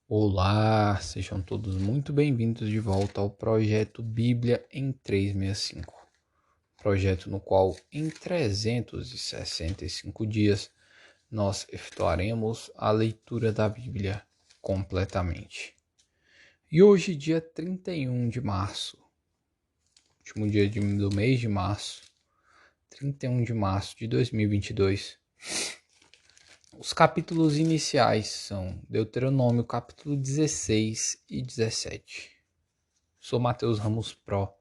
Olá, sejam todos muito bem-vindos de volta ao projeto Bíblia em 365. Projeto no qual em 365 dias nós efetuaremos a leitura da Bíblia completamente. E hoje, dia 31 de março, último dia do mês de março, 31 de março de 2022, os capítulos iniciais são Deuteronômio capítulo 16 e 17. Sou Matheus Ramos Pro.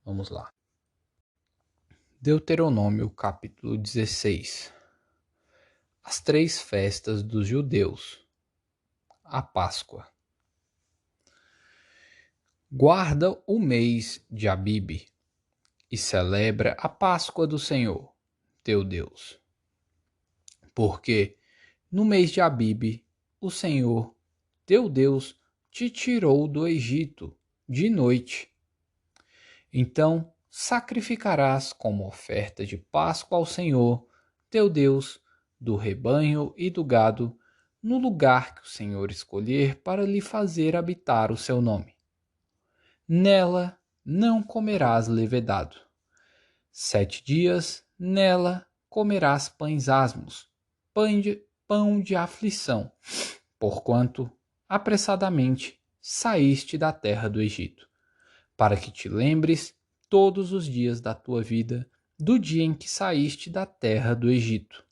Vamos lá. Deuteronômio capítulo 16. As três festas dos judeus. A Páscoa. Guarda o mês de Abibe e celebra a Páscoa do Senhor, teu Deus. Porque no mês de Abibe, o Senhor, teu Deus, te tirou do Egito de noite. Então sacrificarás como oferta de Páscoa ao Senhor, teu Deus, do rebanho e do gado, no lugar que o Senhor escolher para lhe fazer habitar o seu nome. Nela não comerás levedado. 7 dias nela comerás pães asmos, pão de aflição, porquanto apressadamente saíste da terra do Egito, para que te lembres todos os dias da tua vida do dia em que saíste da terra do Egito.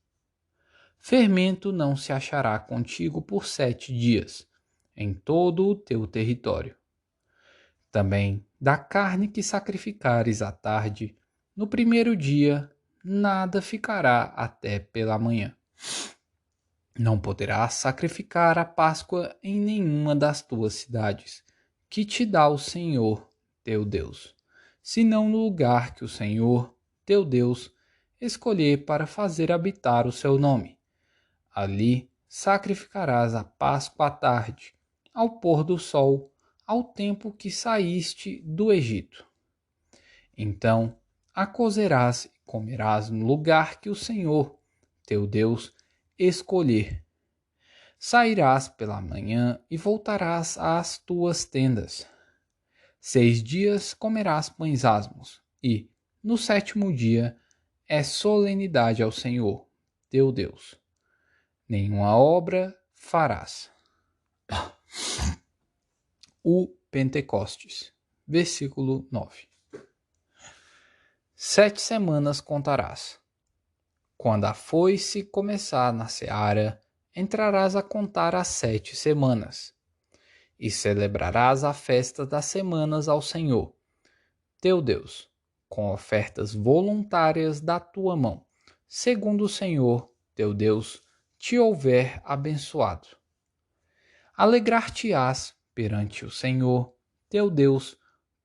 Fermento não se achará contigo por 7 dias, em todo o teu território. Também da carne que sacrificares à tarde, no primeiro dia, nada ficará até pela manhã. Não poderás sacrificar a Páscoa em nenhuma das tuas cidades, que te dá o Senhor, teu Deus, senão no lugar que o Senhor, teu Deus, escolher para fazer habitar o seu nome. Ali sacrificarás a Páscoa à tarde, ao pôr do sol, ao tempo que saíste do Egito. Então a cozerás e comerás no lugar que o Senhor, teu Deus, escolher. Sairás pela manhã e voltarás às tuas tendas. 6 dias comerás pães asmos, e, no 7º dia, é solenidade ao Senhor, teu Deus. Nenhuma obra farás. O Pentecostes, versículo 9. 7 semanas contarás. Quando a foice começar na seara, entrarás a contar as 7 semanas, e celebrarás a festa das semanas ao Senhor, teu Deus, com ofertas voluntárias da tua mão, segundo o Senhor, teu Deus, te houver abençoado. Alegrar-te-ás perante o Senhor, teu Deus,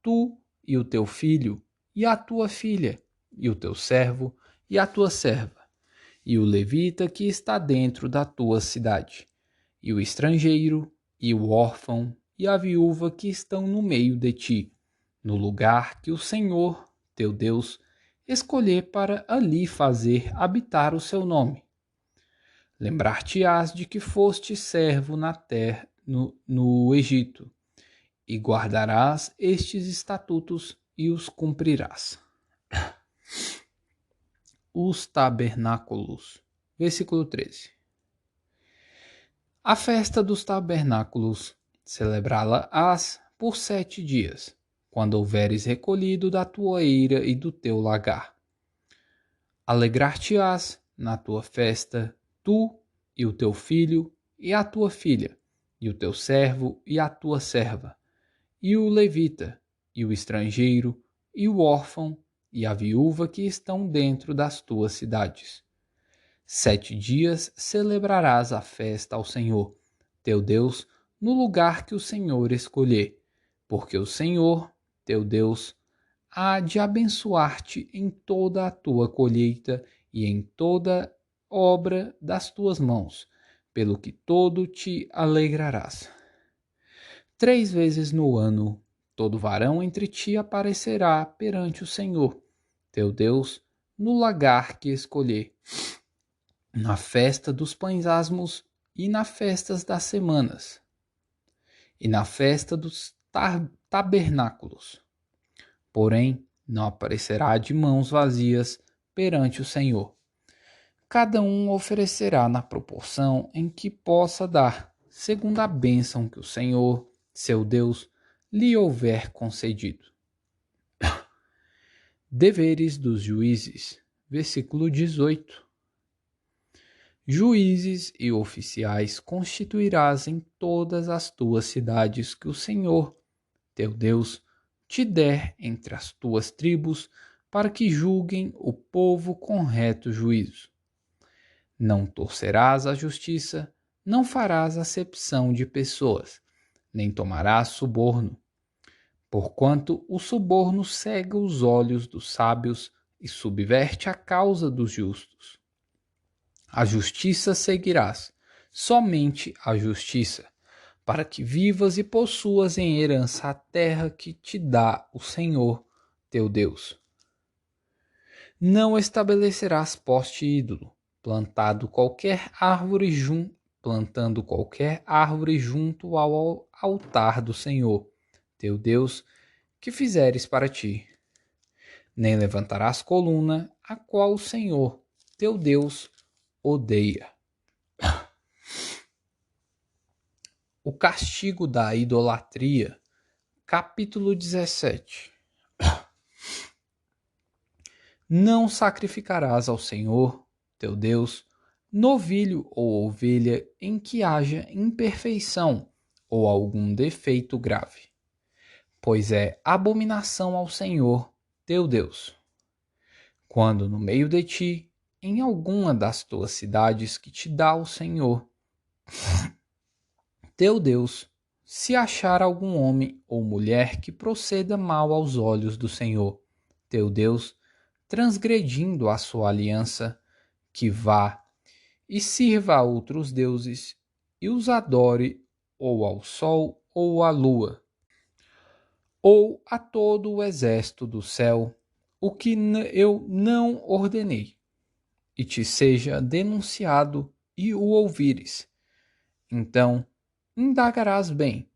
tu e o teu filho, e a tua filha, e o teu servo, e a tua serva, e o levita que está dentro da tua cidade, e o estrangeiro, e o órfão, e a viúva que estão no meio de ti, no lugar que o Senhor, teu Deus, escolher para ali fazer habitar o seu nome. Lembrar-te-ás de que foste servo na terra, no Egito, e guardarás estes estatutos e os cumprirás. Os tabernáculos. Versículo 13. A festa dos tabernáculos celebrá-la-ás por 7 dias, quando houveres recolhido da tua eira e do teu lagar. Alegrar-te-ás na tua festa, tu e o teu filho e a tua filha, e o teu servo e a tua serva, e o levita, e o estrangeiro, e o órfão, e a viúva que estão dentro das tuas cidades. 7 dias celebrarás a festa ao Senhor, teu Deus, no lugar que o Senhor escolher, porque o Senhor, teu Deus, há de abençoar-te em toda a tua colheita e em toda obra das tuas mãos, pelo que todo te alegrarás. 3 vezes no ano, todo varão entre ti aparecerá perante o Senhor, teu Deus, no lagar que escolher, na festa dos pães asmos e nas festas das semanas. e na festa dos tabernáculos. Porém, não aparecerá de mãos vazias perante o Senhor. Cada um oferecerá na proporção em que possa dar, segundo a bênção que o Senhor, seu Deus, lhe houver concedido. Deveres dos juízes, versículo 18. Juízes e oficiais constituirás em todas as tuas cidades que o Senhor, teu Deus, te der entre as tuas tribos, para que julguem o povo com reto juízo. Não torcerás a justiça, não farás acepção de pessoas, nem tomarás suborno, porquanto o suborno cega os olhos dos sábios e subverte a causa dos justos. A justiça seguirás, somente a justiça, para que vivas e possuas em herança a terra que te dá o Senhor, teu Deus. Não estabelecerás poste ídolo, plantando qualquer árvore junto ao altar do Senhor, teu Deus, que fizeres para ti. Nem levantarás coluna, a qual o Senhor, teu Deus, odeia. O castigo da idolatria, capítulo 17. Não sacrificarás ao Senhor, teu Deus, novilho ou ovelha em que haja imperfeição ou algum defeito grave, pois é abominação ao Senhor, teu Deus. Quando no meio de ti, em alguma das tuas cidades que te dá o Senhor, teu Deus, se achar algum homem ou mulher que proceda mal aos olhos do Senhor, teu Deus, transgredindo a sua aliança, que vá e sirva a outros deuses e os adore ou ao sol ou à lua, ou a todo o exército do céu, o que eu não ordenei, e te seja denunciado e o ouvires. Então indagarás bem,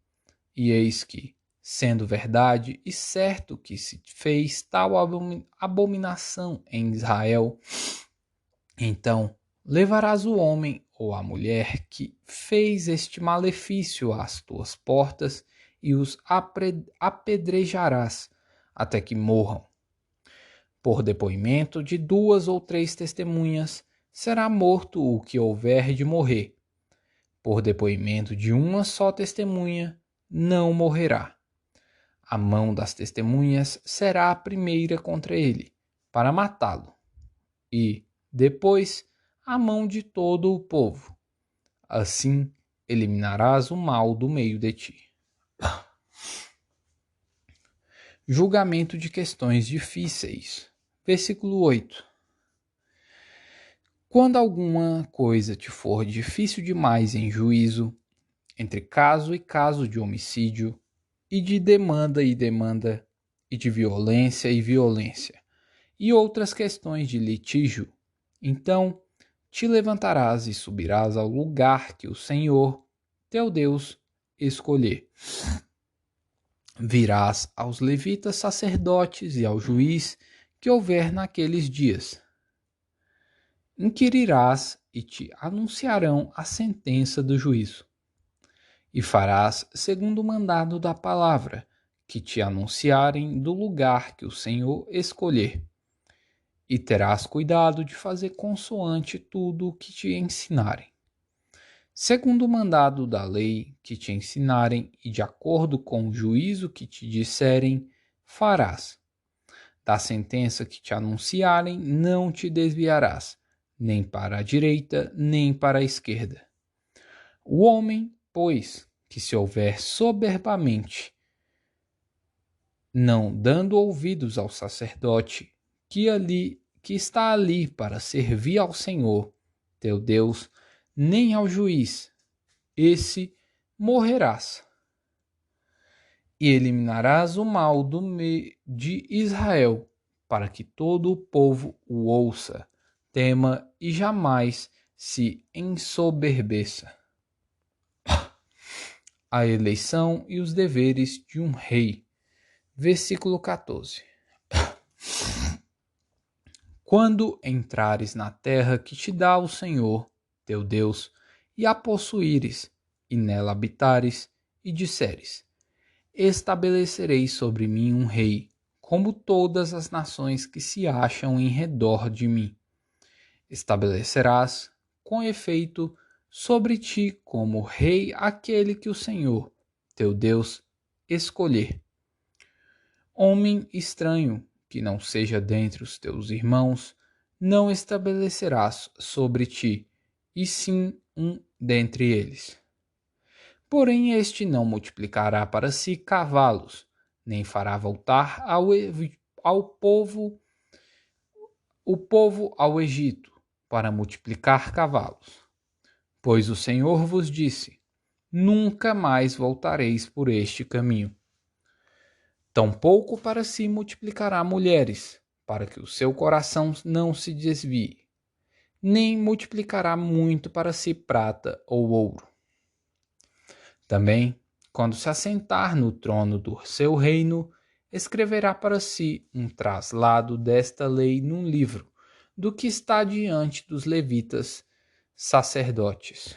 e eis que, sendo verdade e certo que se fez tal abominação em Israel, então levarás o homem ou a mulher que fez este malefício às tuas portas e os apedrejarás até que morram. Por depoimento de 2 ou 3 testemunhas, será morto o que houver de morrer. Por depoimento de uma só testemunha, não morrerá. A mão das testemunhas será a primeira contra ele, para matá-lo, e, depois, a mão de todo o povo. Assim, eliminarás o mal do meio de ti. Julgamento de questões difíceis. Versículo 8. Quando alguma coisa te for difícil demais em juízo, entre caso e caso de homicídio, e de demanda e demanda, e de violência e violência, e outras questões de litígio, então te levantarás e subirás ao lugar que o Senhor, teu Deus, escolher. Virás aos levitas sacerdotes e ao juiz que houver naqueles dias. Inquirirás e te anunciarão a sentença do juízo. E farás segundo o mandado da palavra, que te anunciarem do lugar que o Senhor escolher. E terás cuidado de fazer consoante tudo o que te ensinarem. Segundo o mandado da lei que te ensinarem e de acordo com o juízo que te disserem, farás. Da sentença que te anunciarem, não te desviarás, nem para a direita, nem para a esquerda. O homem, pois, que se houver soberbamente, não dando ouvidos ao sacerdote que está ali para servir ao Senhor, teu Deus, nem ao juiz, esse morrerás. E eliminarás o mal de Israel, para que todo o povo o ouça, tema e jamais se ensoberbeça. a eleição e os deveres de um rei. Versículo 14. Quando entrares na terra que te dá o Senhor, teu Deus, e a possuíres, e nela habitares, e disseres: estabelecerei sobre mim um rei, como todas as nações que se acham em redor de mim. Estabelecerás, com efeito, sobre ti como rei aquele que o Senhor, teu Deus, escolher. Homem estranho, que não seja dentre os teus irmãos, não estabelecerás sobre ti, e sim um dentre eles. Porém este não multiplicará para si cavalos, nem fará voltar ao povo o povo ao Egito, para multiplicar cavalos. Pois o Senhor vos disse: nunca mais voltareis por este caminho. Tampouco para si multiplicará mulheres, para que o seu coração não se desvie, nem multiplicará muito para si prata ou ouro. Também, quando se assentar no trono do seu reino, escreverá para si um traslado desta lei num livro, do que está diante dos levitas, sacerdotes.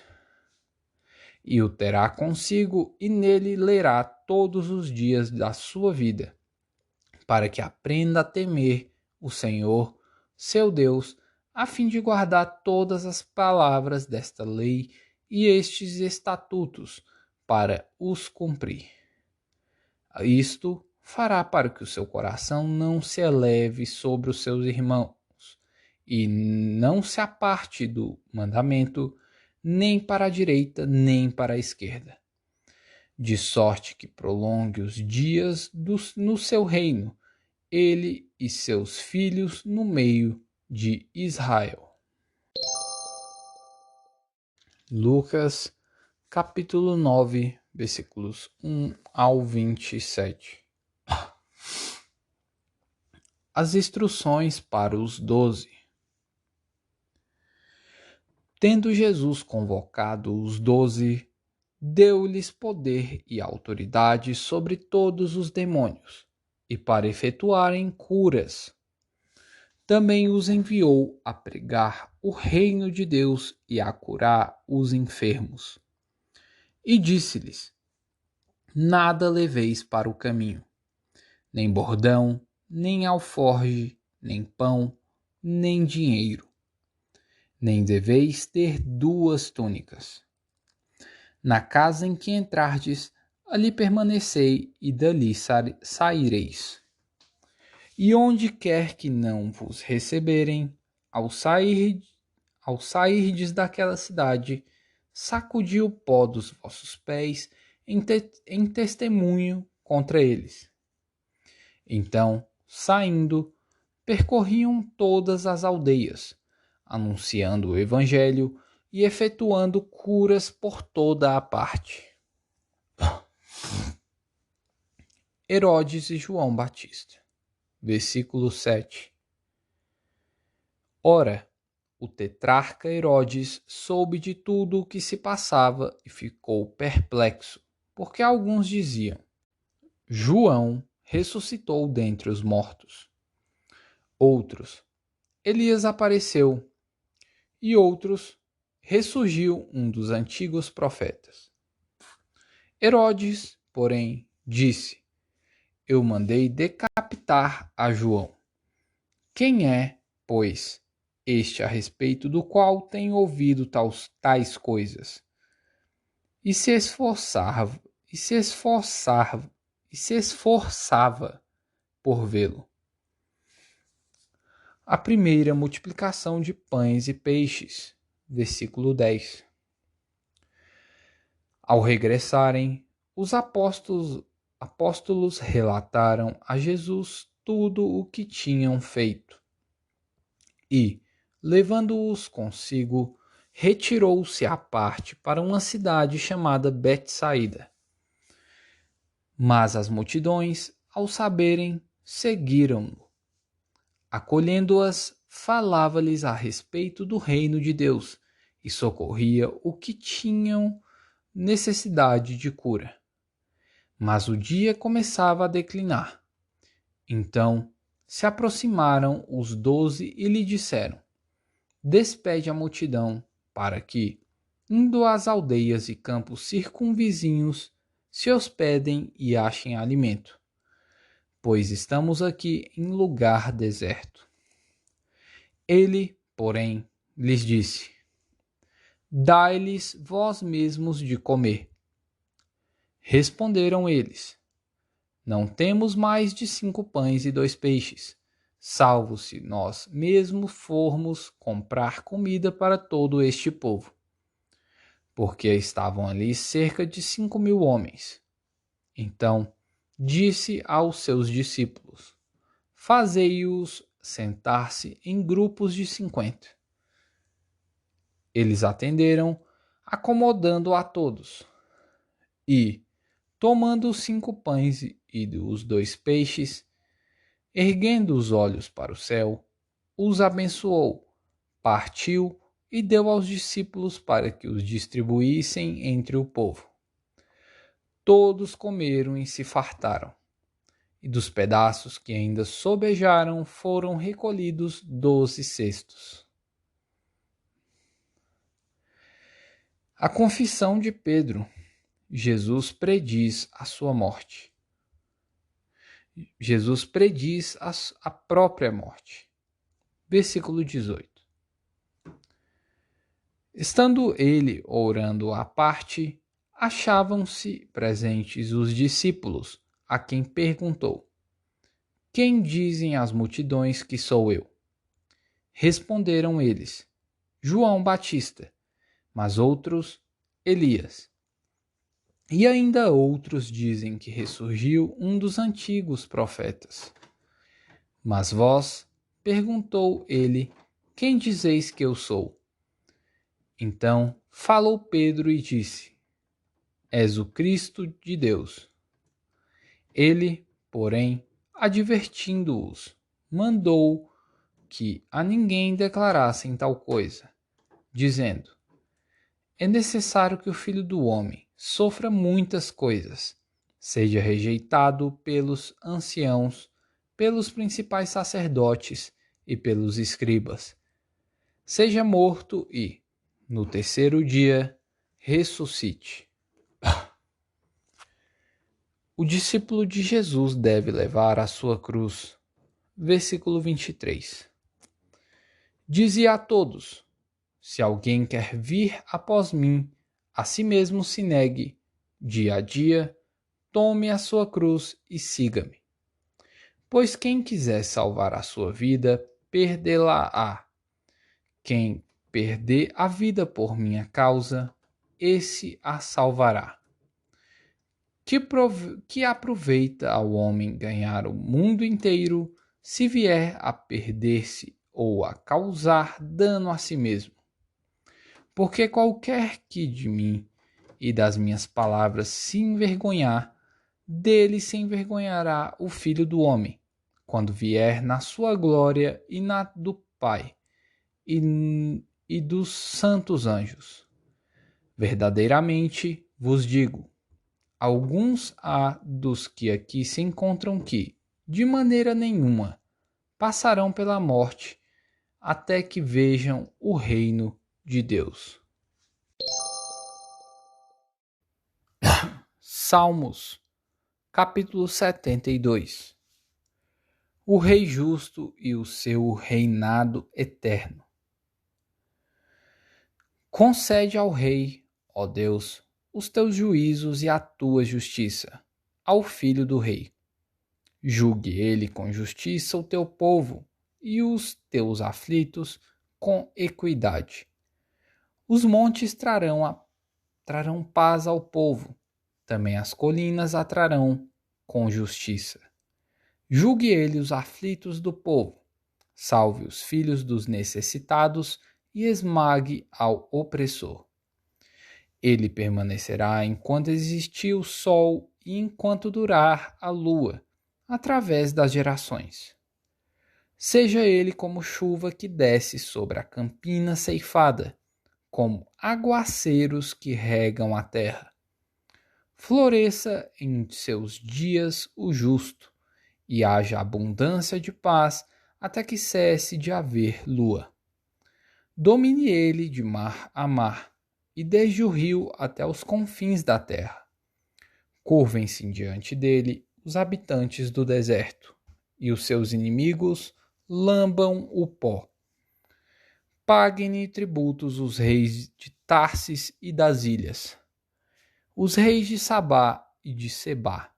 E o terá consigo, e nele lerá todos os dias da sua vida, para que aprenda a temer o Senhor, seu Deus, a fim de guardar todas as palavras desta lei e estes estatutos, para os cumprir. Isto fará para que o seu coração não se eleve sobre os seus irmãos, e não se aparte do mandamento, nem para a direita, nem para a esquerda, de sorte que prolongue os dias no seu reino, ele e seus filhos no meio de Israel. Lucas, capítulo 9, versículos 1 ao 27. As instruções para os 12. Tendo Jesus convocado os 12, deu-lhes poder e autoridade sobre todos os demônios, e para efetuarem curas. Também os enviou a pregar o reino de Deus e a curar os enfermos. E disse-lhes: nada leveis para o caminho, nem bordão, nem alforge, nem pão, nem dinheiro. Nem deveis ter duas túnicas. Na casa em que entrardes, ali permanecei e dali saireis. E onde quer que não vos receberem, ao sairdes daquela cidade, sacudi o pó dos vossos pés em testemunho contra eles. Então, saindo, percorriam todas as aldeias, anunciando o evangelho e efetuando curas por toda a parte. Herodes e João Batista. Versículo 7. Ora, o tetrarca Herodes soube de tudo o que se passava e ficou perplexo, porque alguns diziam: João ressuscitou dentre os mortos. Outros: Elias apareceu. E outros: ressurgiu um dos antigos profetas. Herodes, porém, disse: eu mandei decapitar a João. Quem é, pois, este a respeito do qual tenho ouvido tais coisas? E se esforçava por vê-lo. A primeira multiplicação de pães e peixes. Versículo 10. Ao regressarem, os apóstolos relataram a Jesus tudo o que tinham feito. E, levando-os consigo, retirou-se à parte para uma cidade chamada Betsaida. Mas as multidões, ao saberem, seguiram-no. Acolhendo-as, falava-lhes a respeito do reino de Deus e socorria o que tinham necessidade de cura. Mas o dia começava a declinar. Então se aproximaram os 12 e lhe disseram: Despede a multidão, para que, indo às aldeias e campos circunvizinhos, se hospedem e achem alimento, pois estamos aqui em lugar deserto. Ele, porém, lhes disse: Dai-lhes vós mesmos de comer. Responderam eles: Não temos mais de 5 pães e 2 peixes, salvo se nós mesmos formos comprar comida para todo este povo. Porque estavam ali cerca de 5.000 homens. Então disse aos seus discípulos: Fazei-os sentar-se em grupos de 50. Eles atenderam, acomodando a todos. E, tomando os 5 pães e os 2 peixes, erguendo os olhos para o céu, os abençoou, partiu e deu aos discípulos para que os distribuíssem entre o povo. Todos comeram e se fartaram, e dos pedaços que ainda sobejaram foram recolhidos 12 cestos. A confissão de Pedro. Jesus prediz a sua morte. Jesus prediz a própria morte. Versículo 18. Estando ele orando à parte, achavam-se presentes os discípulos, a quem perguntou: Quem dizem as multidões que sou eu? Responderam eles: João Batista, mas outros, Elias. E ainda outros dizem que ressurgiu um dos antigos profetas. Mas vós, perguntou ele, quem dizeis que eu sou? Então falou Pedro e disse: És o Cristo de Deus. Ele, porém, advertindo-os, mandou que a ninguém declarassem tal coisa, dizendo: É necessário que o Filho do Homem sofra muitas coisas, seja rejeitado pelos anciãos, pelos principais sacerdotes e pelos escribas, seja morto e, no terceiro dia, ressuscite. O discípulo de Jesus deve levar a sua cruz. Versículo 23. Dizia a todos: Se alguém quer vir após mim, a si mesmo se negue, dia a dia, tome a sua cruz e siga-me. Pois quem quiser salvar a sua vida, perdê-la-á. Quem perder a vida por minha causa, esse a salvará. Que aproveita ao homem ganhar o mundo inteiro, se vier a perder-se ou a causar dano a si mesmo? Porque qualquer que de mim e das minhas palavras se envergonhar, dele se envergonhará o Filho do Homem, quando vier na sua glória e na do Pai e dos santos anjos. Verdadeiramente vos digo, alguns há dos que aqui se encontram que, de maneira nenhuma, passarão pela morte, até que vejam o reino de Deus. Salmos, capítulo 72. O Rei justo e o seu reinado eterno. Concede ao Rei, ó Deus, os teus juízos e a tua justiça, ao Filho do Rei. Julgue ele com justiça o teu povo e os teus aflitos com equidade. Os montes trarão paz ao povo, também as colinas a trarão com justiça. Julgue ele os aflitos do povo, salve os filhos dos necessitados e esmague ao opressor. Ele permanecerá enquanto existir o sol e enquanto durar a lua, através das gerações. Seja ele como chuva que desce sobre a campina ceifada, como aguaceiros que regam a terra. Floresça em seus dias o justo, e haja abundância de paz até que cesse de haver lua. Domine ele de mar a mar, e desde o rio até os confins da terra. Curvem-se diante dele os habitantes do deserto, e os seus inimigos lambam o pó. Paguem-lhe tributos os reis de Tarsis e das ilhas. Os reis de Sabá e de Sebá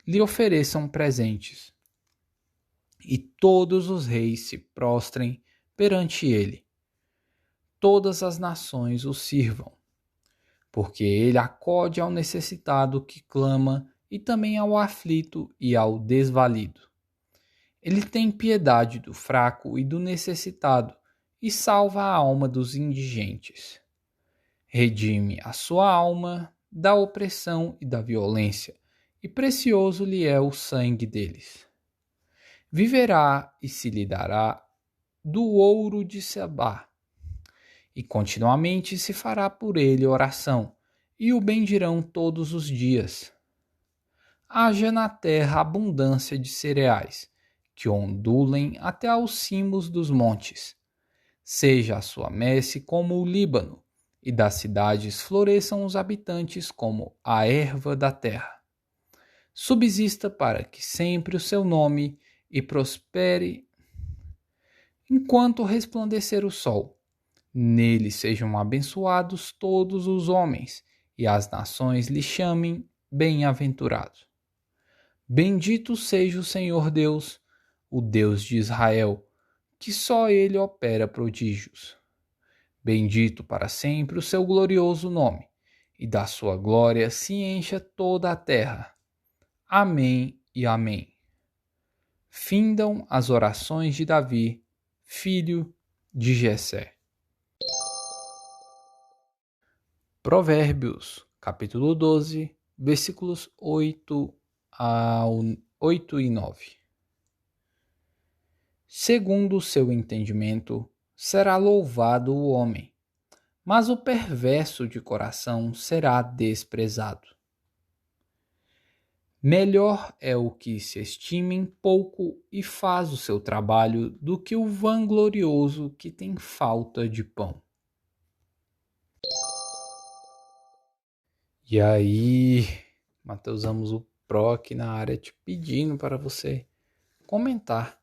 lhe ofereçam presentes, e todos os reis se prostrem perante ele. Todas as nações o sirvam, porque ele acode ao necessitado que clama e também ao aflito e ao desvalido. Ele tem piedade do fraco e do necessitado e salva a alma dos indigentes. Redime a sua alma da opressão e da violência, e precioso lhe é o sangue deles. Viverá e se lhe dará do ouro de Sabá, e continuamente se fará por ele oração, e o bendirão todos os dias. Haja na terra abundância de cereais, que ondulem até aos cimos dos montes. Seja a sua messe como o Líbano, e das cidades floresçam os habitantes como a erva da terra. Subsista para que sempre o seu nome e prospere enquanto resplandecer o sol. Nele sejam abençoados todos os homens, e as nações lhe chamem bem-aventurado. Bendito seja o Senhor Deus, o Deus de Israel, que só ele opera prodígios. Bendito para sempre o seu glorioso nome, e da sua glória se encha toda a terra. Amém e amém. Findam as orações de Davi, filho de Jessé. Provérbios, capítulo 12, versículos 8 e 9. Segundo o seu entendimento, será louvado o homem, mas o perverso de coração será desprezado. Melhor é o que se estima em pouco e faz o seu trabalho do que o vanglorioso que tem falta de pão. E aí, Mateusamos o Pro aqui na área te pedindo para você comentar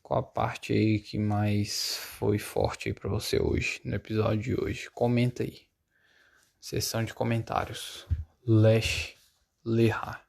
qual a parte aí que mais foi forte aí para você hoje, no episódio de hoje. Comenta aí. Seção de comentários. Lesh Lehar.